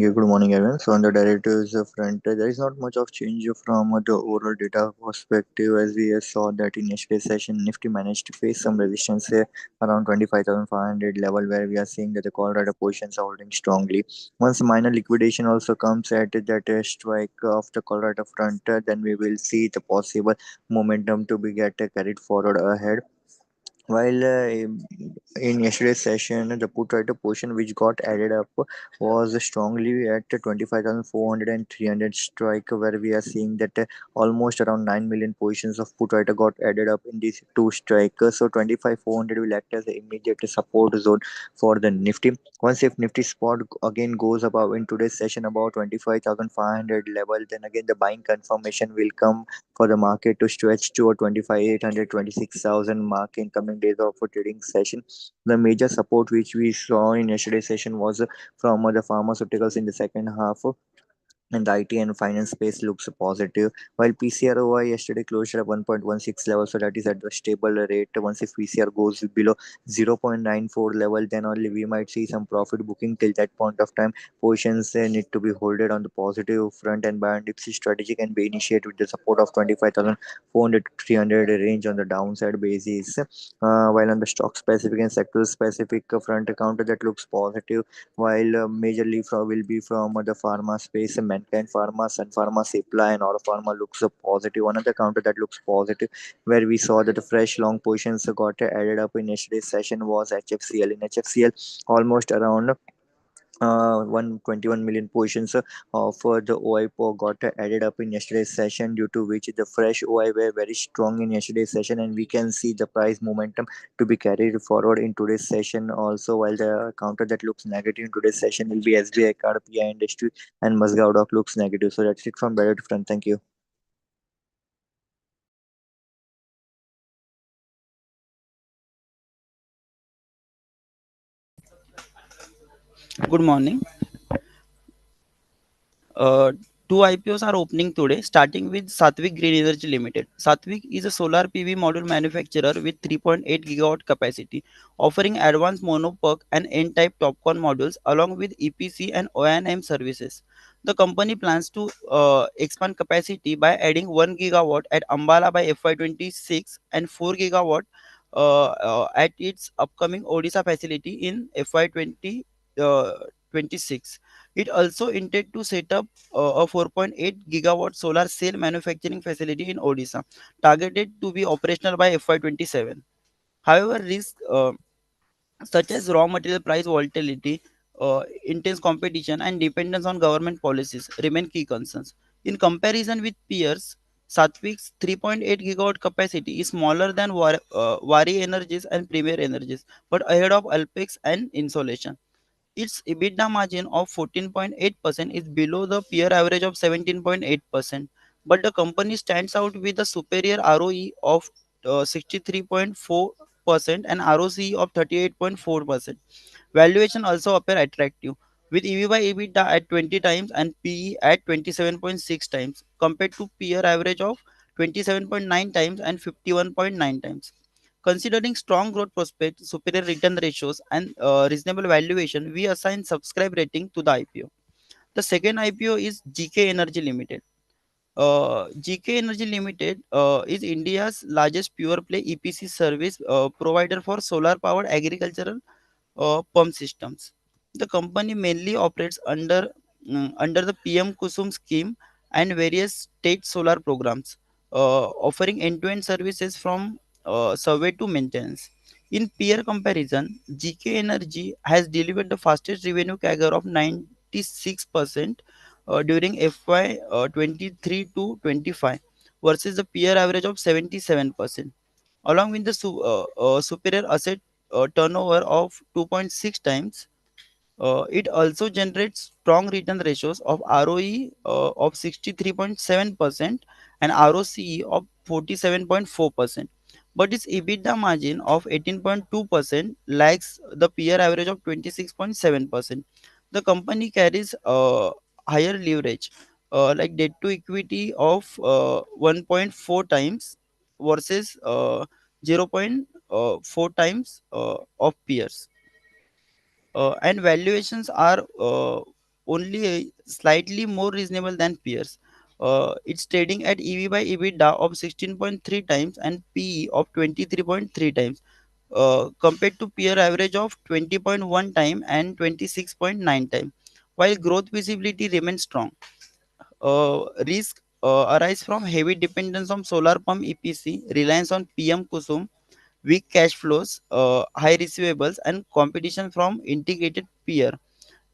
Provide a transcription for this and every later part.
Yeah, good morning, everyone. So, on the derivatives front, there is not much of change from the overall data perspective, as we saw that in yesterday's session, Nifty managed to face some resistance around 25,500 level, where we are seeing that the call rider positions are holding strongly. Once minor liquidation also comes at that strike of the call rider front, then we will see the possible momentum to be get carried forward ahead. While in yesterday's session, the put writer portion which got added up was strongly at 25,400 and 300 strike, where we are seeing that almost around 9 million positions of put writer got added up in these two strikes. So 25,400 will act as the immediate support zone for the Nifty. Once if Nifty spot again goes above in today's session about 25,500 level, then again the buying confirmation will come for the market to stretch to a 25,800 26,000 mark in coming days of a trading session. The major support which we saw in yesterday's session was from the pharmaceuticals in the second half, and the IT and finance space looks positive. While PCROI yesterday closed at 1.16 level, so that is at the stable rate. Once if PCR goes below 0.94 level, then only we might see some profit booking. Till that point of time, positions need to be holded on the positive front, and buy and dip strategy can be initiated with the support of 25,400 to 300 range on the downside basis. While on the stock specific and sector specific front counter that looks positive, while majorly will be from the pharma space, Mankind Pharma, Sun Pharma, Cipla, and Aura Pharma looks positive. Another counter that looks positive, where we saw that the fresh long positions got added up in yesterday's session, was HFCL. In HFCL, almost around 121 million positions of the OI got added up in yesterday's session, due to which the fresh OI were very strong in yesterday's session, and we can see the price momentum to be carried forward in today's session also. While the counter that looks negative in today's session will be SBI Card, PI Industry, and Mazgaon Dock looks negative. So that's it from Better Front. Thank you. Good morning. Uh, Two IPOs are opening today, starting with Satvik Green Energy Limited. Satvik is a solar PV module manufacturer with 3.8 gigawatt capacity, offering advanced monoPERC and N-type TOPCon modules along with EPC and O&M services. The company plans to expand capacity by adding 1 gigawatt at Ambala by FY26 and 4 gigawatt at its upcoming Odisha facility in FY2026. It also intended to set up a 4.8 gigawatt solar cell manufacturing facility in Odisha, targeted to be operational by FY27. However, risks such as raw material price volatility, intense competition, and dependence on government policies remain key concerns. In comparison with peers, Satvik's 3.8 gigawatt capacity is smaller than Wari Energies and Premier Energies, but ahead of Alpex and Insolation. Its EBITDA margin of 14.8% is below the peer average of 17.8%, but the company stands out with a superior ROE of 63.4% and ROCE of 38.4%. Valuation also appear attractive, with EV by EBITDA at 20 times and PE at 27.6 times, compared to peer average of 27.9 times and 51.9 times. Considering strong growth prospects, superior return ratios, and reasonable valuation, we assign subscribe rating to the IPO. The second IPO is GK Energy Limited. GK Energy Limited is India's largest pure play EPC service provider for solar powered agricultural pump systems. The company mainly operates under the PM Kusum scheme and various state solar programs, offering end-to-end services from survey to maintenance. In peer comparison, GK Energy has delivered the fastest revenue CAGR of 96% during FY 23 to 25 versus the peer average of 77%, along with the superior asset turnover of 2.6 times. It also generates strong return ratios of ROE of 63.7% and ROCE of 47.4%. But its EBITDA margin of 18.2% lags the peer average of 26.7%. The company carries higher leverage, like debt to equity of 1.4 times versus 0.4 times of peers, and valuations are only slightly more reasonable than peers. It's trading at EV by EBITDA of 16.3 times and PE of 23.3 times, compared to peer average of 20.1 time and 26.9 time. While growth visibility remains strong, risk arise from heavy dependence on solar pump EPC, reliance on PM Kusum, weak cash flows, high receivables, and competition from integrated peer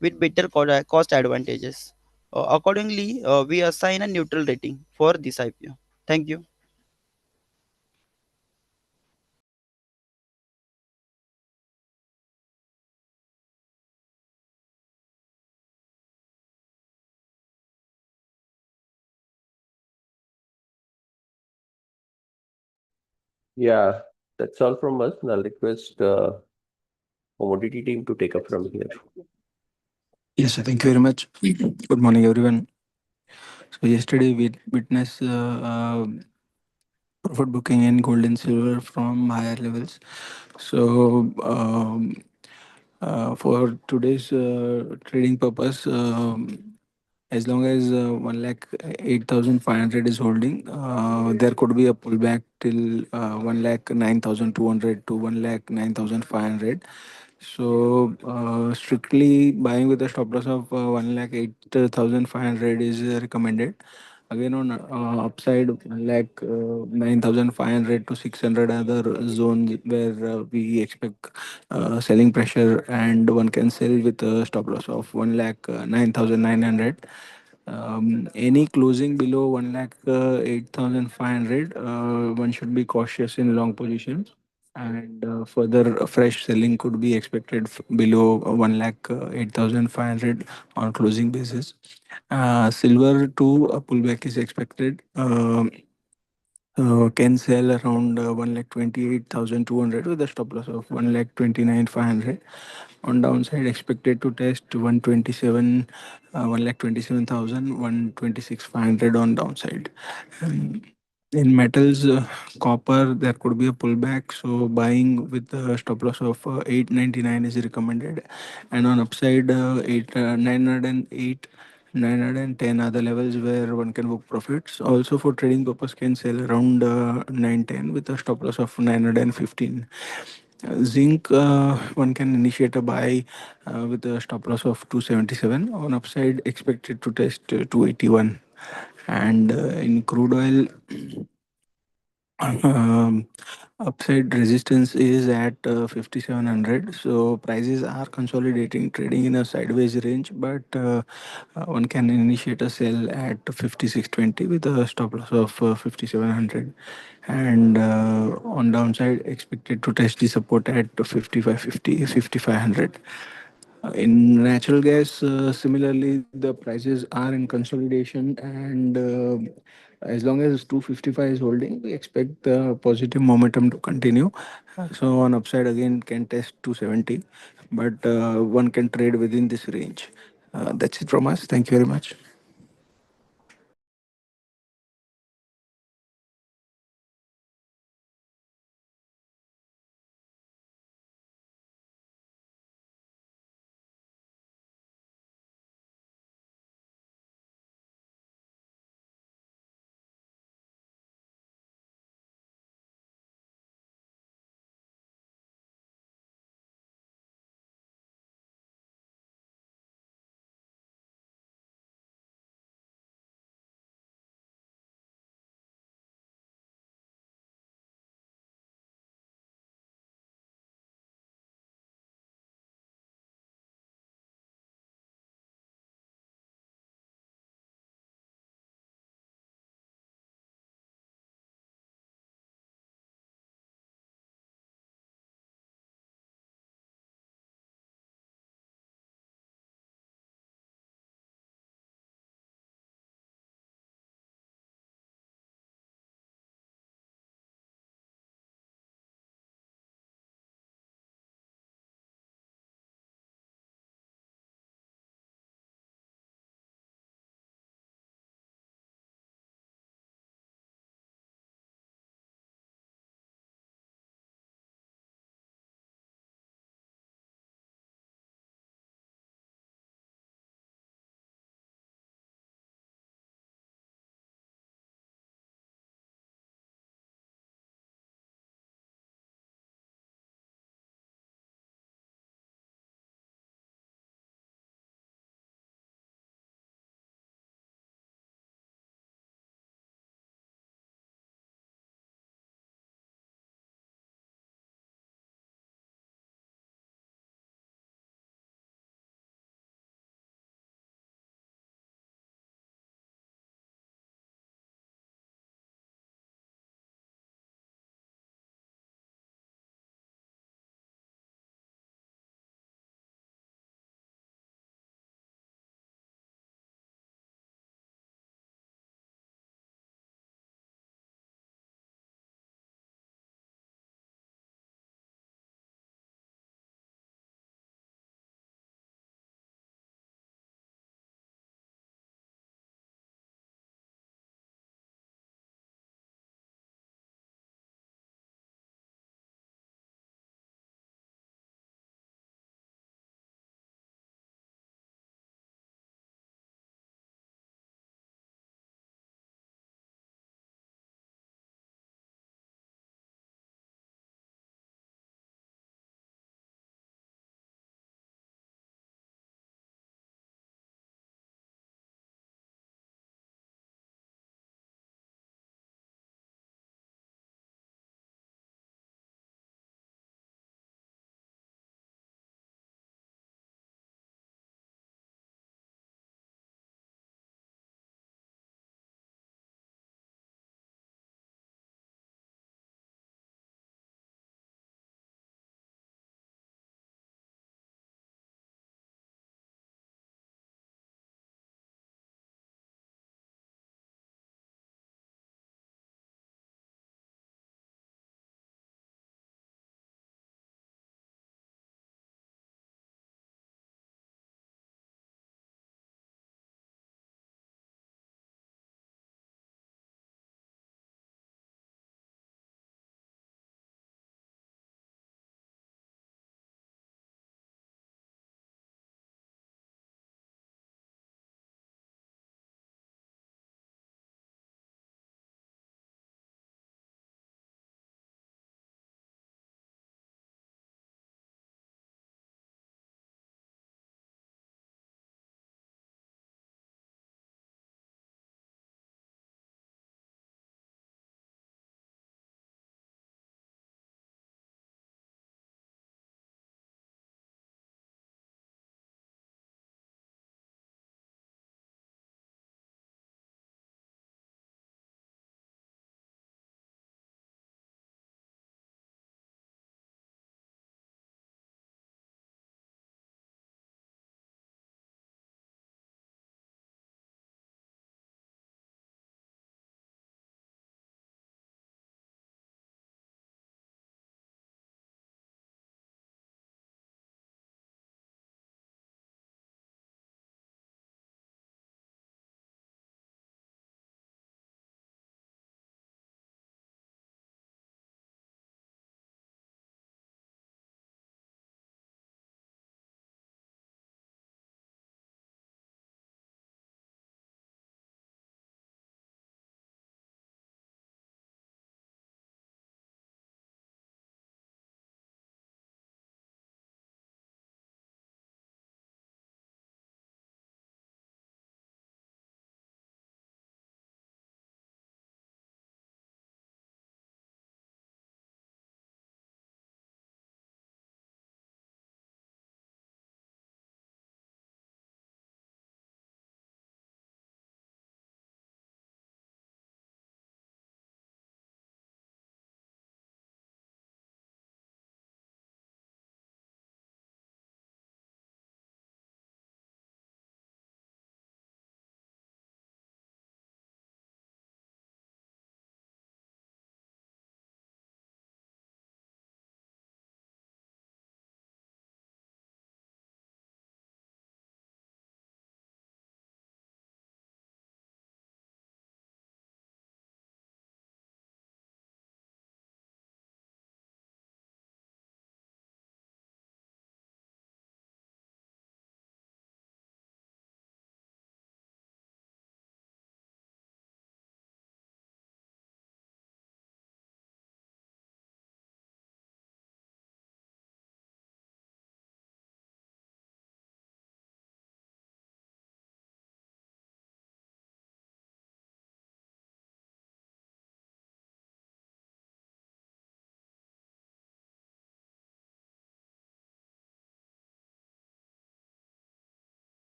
with better cost advantages. Accordingly, we assign a neutral rating for this IPO. Thank you. Yeah, that's all from us. And I'll request commodity team to take up from here. Yes, sir. Thank you very much. Good morning, everyone. So yesterday we witnessed profit booking in gold and silver from higher levels. So for today's trading purpose, as long as 1,08,500 is holding, there could be a pullback till 1,09,200 to 1,09,500. So strictly buying with a stop loss of 1,08,500 is recommended. Again, on upside, 9,500 to 600 other zones where we expect selling pressure, and one can sell with a stop loss of 1,09,900. Any closing below 1,08,500, one should be cautious in long positions, and further fresh selling could be expected below 1,08,500 on closing basis. Silver too, a pullback is expected. Can sell around 1,28,200 with a stop loss of 1,29,500. On downside, expected to test 127, 1,27,000, 126,500 on downside. Um, in metals, copper, there could be a pullback, so buying with a stop loss of 899 is recommended. And on upside, 908, 910 are the levels where one can book profits. Also, for trading purpose, can sell around 910 with a stop loss of 915. Zinc, one can initiate a buy with a stop loss of 277. On upside, expected to test 281. And in crude oil, um, upside resistance is at 5,700. So prices are consolidating, trading in a sideways range, but one can initiate a sell at 5,620 with a stop loss of 5,700. And on downside, expected to test the support at 5550, 5,500. In natural gas, similarly, the prices are in consolidation, and as long as 255 is holding, we expect the positive momentum to continue. So on upside again can test 270, but one can trade within this range. That's it from us. Thank you very much.